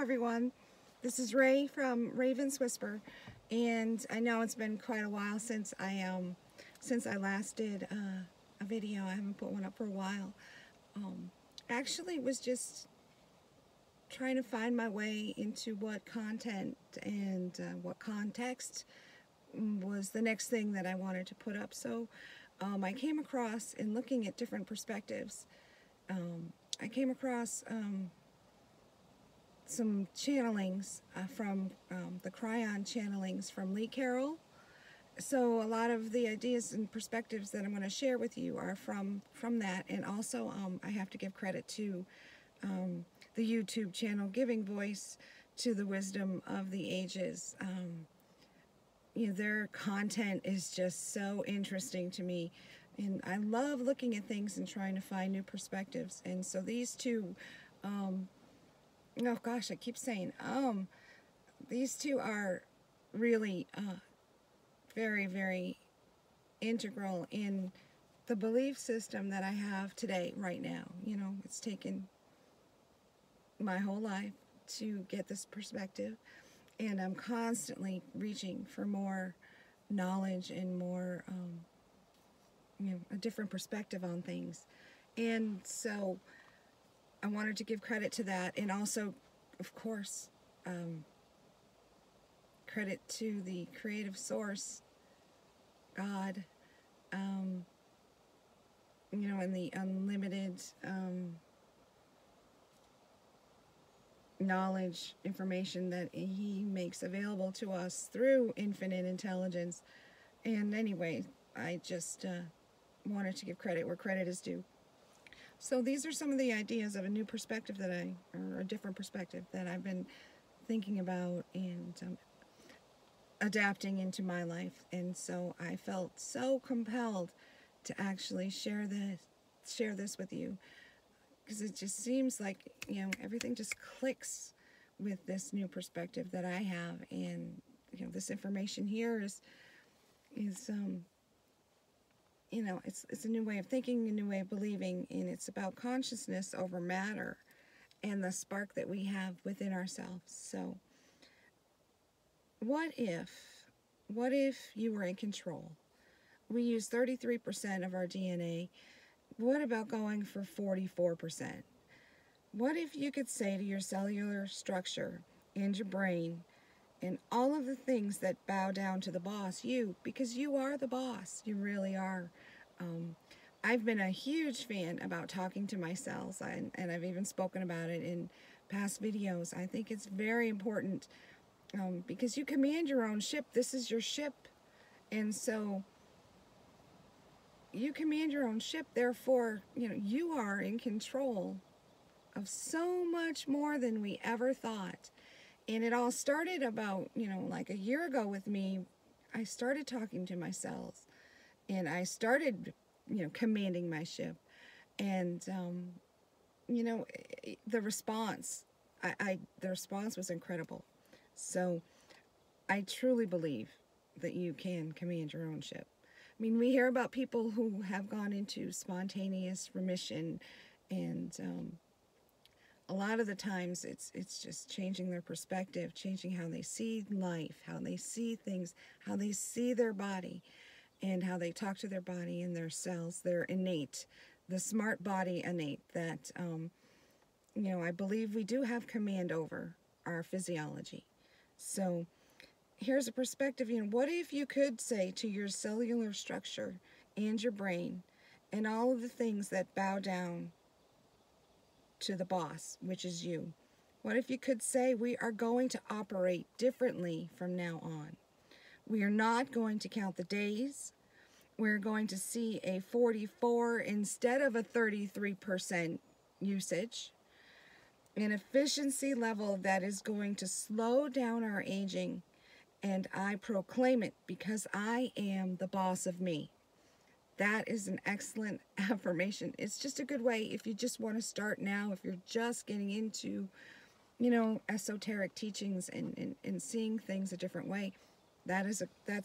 everyone. This is Ray from Raven's Whisper, and I know it's been quite a while since I last did a video. I haven't put one up for a while. Actually, was just trying to find my way into what content and what context was the next thing that I wanted to put up. So I came across, in looking at different perspectives, I came across some channelings from the Cryon channelings from Lee Carroll. So a lot of the ideas and perspectives that I'm going to share with you are from that, and also I have to give credit to the YouTube channel Giving Voice to the Wisdom of the Ages. You know, their content is just so interesting to me, and I love looking at things and trying to find new perspectives. And so these two, oh gosh, I keep saying these two are really very, very integral in the belief system that I have today, right now. You know, it's taken my whole life to get this perspective, and I'm constantly reaching for more knowledge and more, you know, a different perspective on things. And so I wanted to give credit to that, and also, of course, credit to the creative source, God, you know, and the unlimited knowledge, information that He makes available to us through infinite intelligence. And anyway, I just wanted to give credit where credit is due. So these are some of the ideas of a new perspective that or a different perspective that I've been thinking about and adapting into my life. And so I felt so compelled to actually share this with you, because it just seems like, you know, everything just clicks with this new perspective that I have. And, you know, this information here is you know, it's a new way of thinking, a new way of believing, and it's about consciousness over matter and the spark that we have within ourselves. So what if you were in control? We use 33% of our DNA. What about going for 44%? What if you could say to your cellular structure and your brain and all of the things that bow down to the boss, you, because you are the boss, you really are. I've been a huge fan about talking to my cells, and I've even spoken about it in past videos. I think it's very important, because you command your own ship. This is your ship, and so you command your own ship. Therefore, you know, you are in control of so much more than we ever thought. And it all started about, you know, like a year ago with me. I started talking to my cells, and I started, you know, commanding my ship. And, you know, the response, the response was incredible. So I truly believe that you can command your own ship. I mean, we hear about people who have gone into spontaneous remission, and a lot of the times it's just changing their perspective, changing how they see life, how they see things, how they see their body, and how they talk to their body and their cells, their innate, the smart body innate that, you know, I believe we do have command over our physiology. So here's a perspective, you know, what if you could say to your cellular structure and your brain and all of the things that bow down to the boss, which is you, what if you could say, we are going to operate differently from now on. We are not going to count the days. We're going to see a 44 instead of a 33% usage, an efficiency level that is going to slow down our aging. And I proclaim it because I am the boss of me. That is an excellent affirmation. It's just a good way if you just want to start now, if you're just getting into, you know, esoteric teachings and seeing things a different way. That's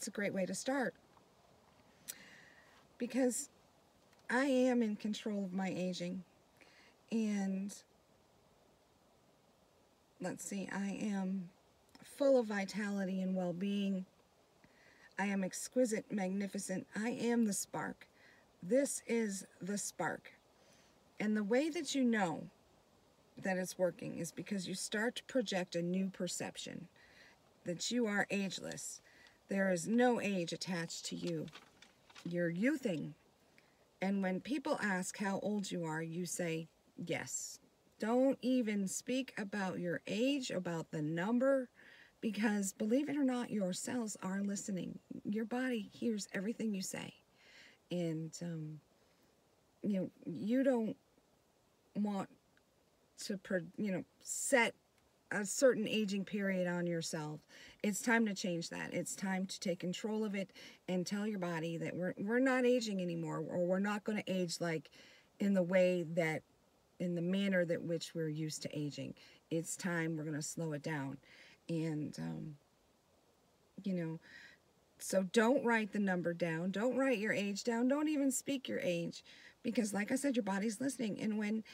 a great way to start. Because I am in control of my aging. And let's see, I am full of vitality and well-being. I am exquisite, magnificent. I am the spark. This is the spark. And the way that you know that it's working is because you start to project a new perception that you are ageless. There is no age attached to you. You're youthing. And when people ask how old you are, you say yes. Don't even speak about your age, about the number, because believe it or not, your cells are listening. Your body hears everything you say. And, you don't want to, set a certain aging period on yourself. It's time to change that. It's time to take control of it and tell your body that we're not aging anymore, or we're not going to age like in the manner that which we're used to aging. It's time we're going to slow it down. And, so don't write the number down. Don't write your age down. Don't even speak your age, because like I said, your body's listening. And when,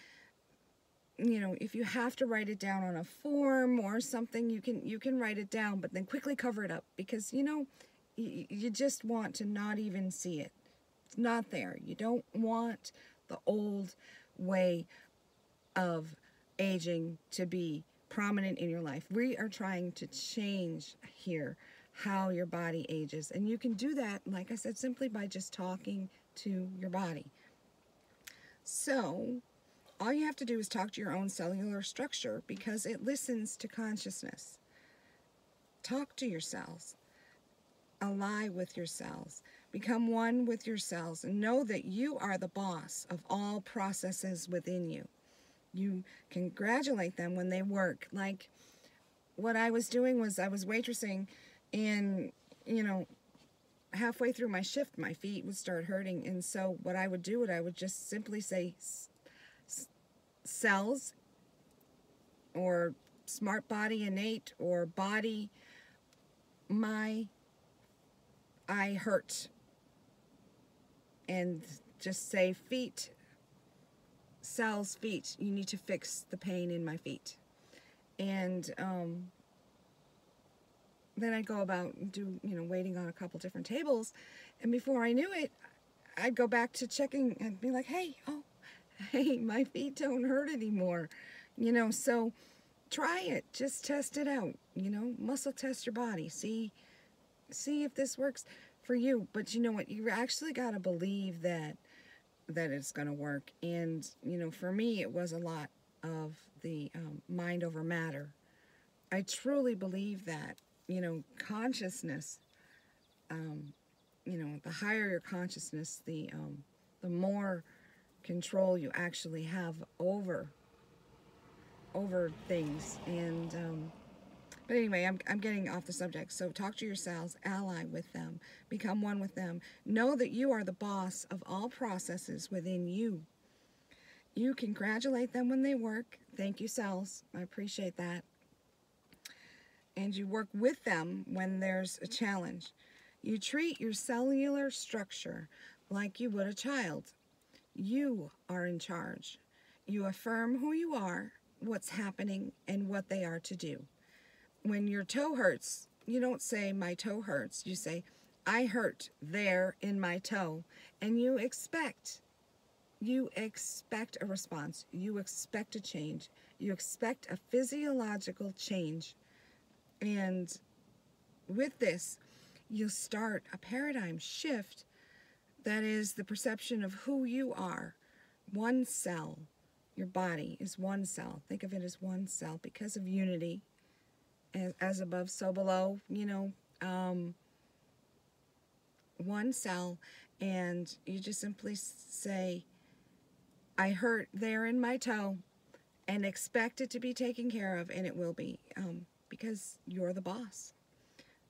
if you have to write it down on a form or something, you can write it down, but then quickly cover it up, because, you just want to not even see it. It's not there. You don't want the old way of aging to be prominent in your life. We are trying to change here how your body ages. And you can do that, like I said, simply by just talking to your body. So all you have to do is talk to your own cellular structure, because it listens to consciousness. Talk to your cells. Ally with your cells. Become one with your cells, and know that you are the boss of all processes within you. You congratulate them when they work. Like what I was doing was I was waitressing, and, halfway through my shift, my feet would start hurting. And so what I would do, I would just simply say, cells, or smart body innate, or body, I hurt. And just say feet, cells, feet, you need to fix the pain in my feet. And then I'd go about and waiting on a couple different tables, and before I knew it, I'd go back to checking and be like, hey, my feet don't hurt anymore. So try it. Just test it out. Muscle test your body. See if this works for you. But you know what? You actually got to believe that it's going to work. And, for me, it was a lot of the mind over matter. I truly believe that, consciousness, the higher your consciousness, the more control you actually have over things. And but anyway, I'm getting off the subject. So talk to your cells, ally with them, become one with them. Know that you are the boss of all processes within you. You congratulate them when they work. Thank you, cells. I appreciate that. And you work with them when there's a challenge. You treat your cellular structure like you would a child. You are in charge. You affirm who you are, what's happening, and what they are to do. When your toe hurts, you don't say, my toe hurts. You say, I hurt there in my toe. And you expect a response. You expect a change. You expect a physiological change. And with this, you'll start a paradigm shift that is the perception of who you are. One cell. Your body is one cell. Think of it as one cell because of unity. As above, so below, one cell. And you just simply say, I hurt there in my toe, and expect it to be taken care of, and it will be, because you're the boss.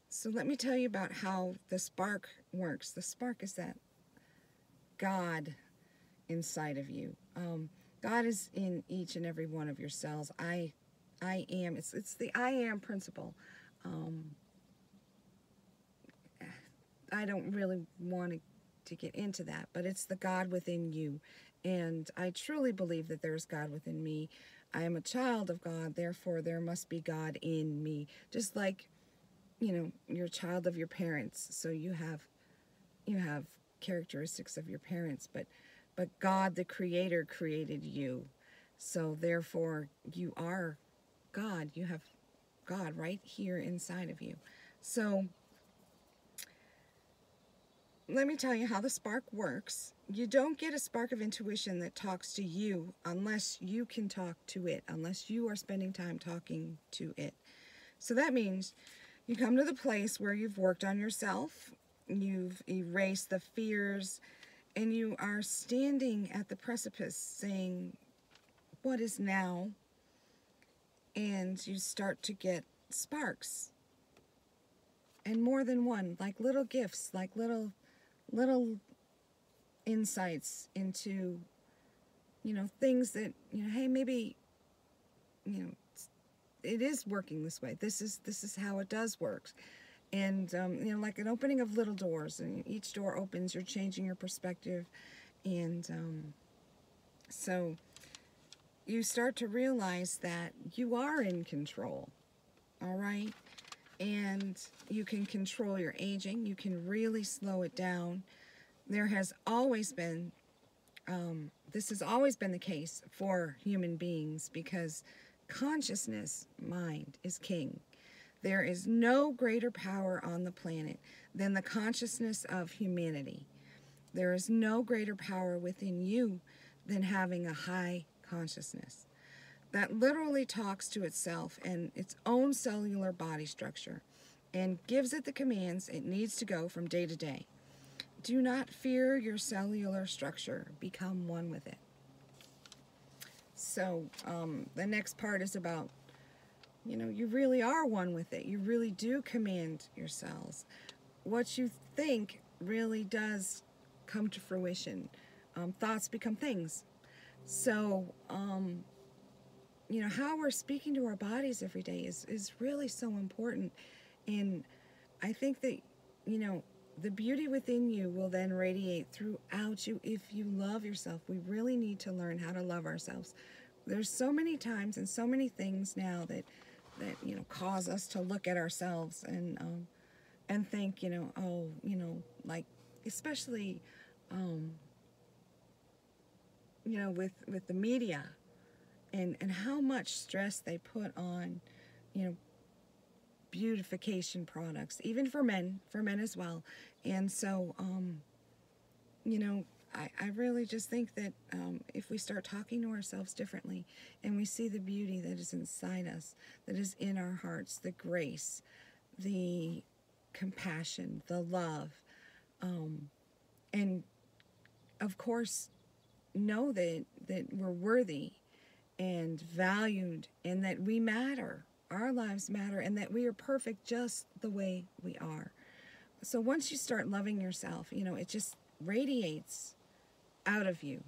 So let me tell you about how the spark works. The spark is that God inside of you. God is in each and every one of your cells. I am. It's the I am principle. I don't really want to get into that, but it's the God within you. And I truly believe that there's God within me. I am a child of God, therefore there must be God in me. Just like, you're a child of your parents, so you have characteristics of your parents, but God the Creator created you. So therefore you are God. You have God right here inside of you. So let me tell you how the spark works. You don't get a spark of intuition that talks to you unless you can talk to it, unless you are spending time talking to it. So that means you come to the place where you've worked on yourself, you've erased the fears, and you are standing at the precipice saying, what is now? And you start to get sparks. And more than one, like little gifts, like little insights into, things that, hey, maybe, it is working this way. This is how it does work. And, like an opening of little doors, and each door opens, you're changing your perspective. And so you start to realize that you are in control, all right? And you can control your aging. You can really slow it down. There has always been, this has always been the case for human beings, because consciousness, mind, is king. There is no greater power on the planet than the consciousness of humanity. There is no greater power within you than having a high consciousness that literally talks to itself and its own cellular body structure and gives it the commands it needs to go from day to day. Do not fear your cellular structure. Become one with it. So the next part is about, you really are one with it. You really do command your cells. What you think really does come to fruition. Thoughts become things. So, how we're speaking to our bodies every day is really so important. And I think that, the beauty within you will then radiate throughout you if you love yourself. We really need to learn how to love ourselves. There's so many times and so many things now that cause us to look at ourselves and think, like, especially, with the media and how much stress they put on, beautification products, even for men as well. And so, I really just think that if we start talking to ourselves differently and we see the beauty that is inside us, that is in our hearts, the grace, the compassion, the love, and of course know that we're worthy and valued and that we matter, our lives matter, and that we are perfect just the way we are. So once you start loving yourself, it just radiates out of you.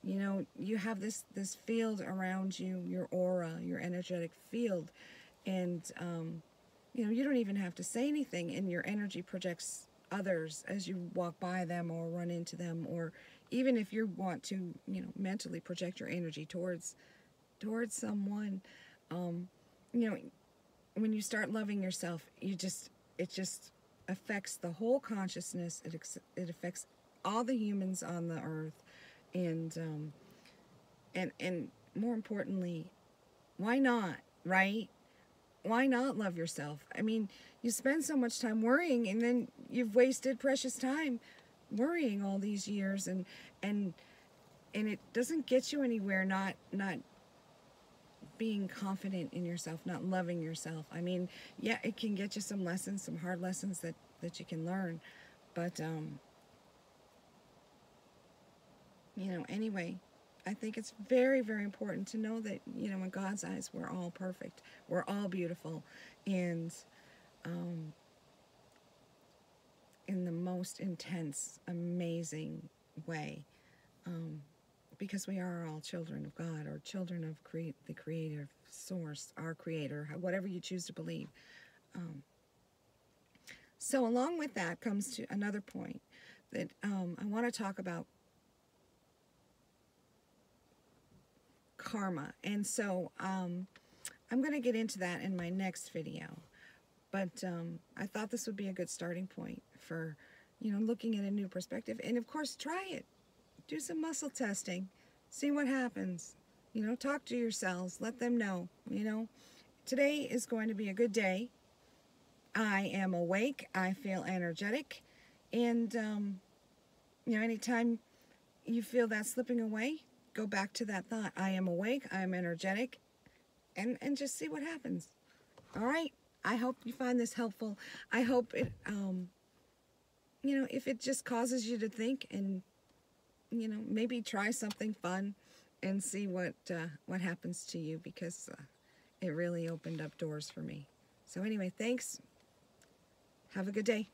You have this field around you, your aura, your energetic field, and you don't even have to say anything, and your energy projects others as you walk by them or run into them, or even if you want to, mentally project your energy towards someone. When you start loving yourself, it just affects the whole consciousness. It affects all the humans on the earth, and more importantly, why not, right? Why not love yourself? I mean, you spend so much time worrying, and then you've wasted precious time worrying all these years, and it doesn't get you anywhere. Not being confident in yourself, not loving yourself. I mean, yeah, it can get you some lessons, some hard lessons that you can learn, but anyway, I think it's very, very important to know that, in God's eyes, we're all perfect. We're all beautiful. And in the most intense, amazing way. Because we are all children of God, or children of the creative source, our creator, whatever you choose to believe. So along with that comes to another point that I want to talk about karma. And so I'm going to get into that in my next video. But I thought this would be a good starting point for, looking at a new perspective. And of course, try it. Do some muscle testing. See what happens. Talk to yourselves. Let them know, today is going to be a good day. I am awake. I feel energetic. And, anytime you feel that slipping away, go back to that thought. I am awake. I am energetic. And just see what happens. All right. I hope you find this helpful. I hope it, if it just causes you to think and, maybe try something fun and see what happens to you, because it really opened up doors for me. So anyway, thanks. Have a good day.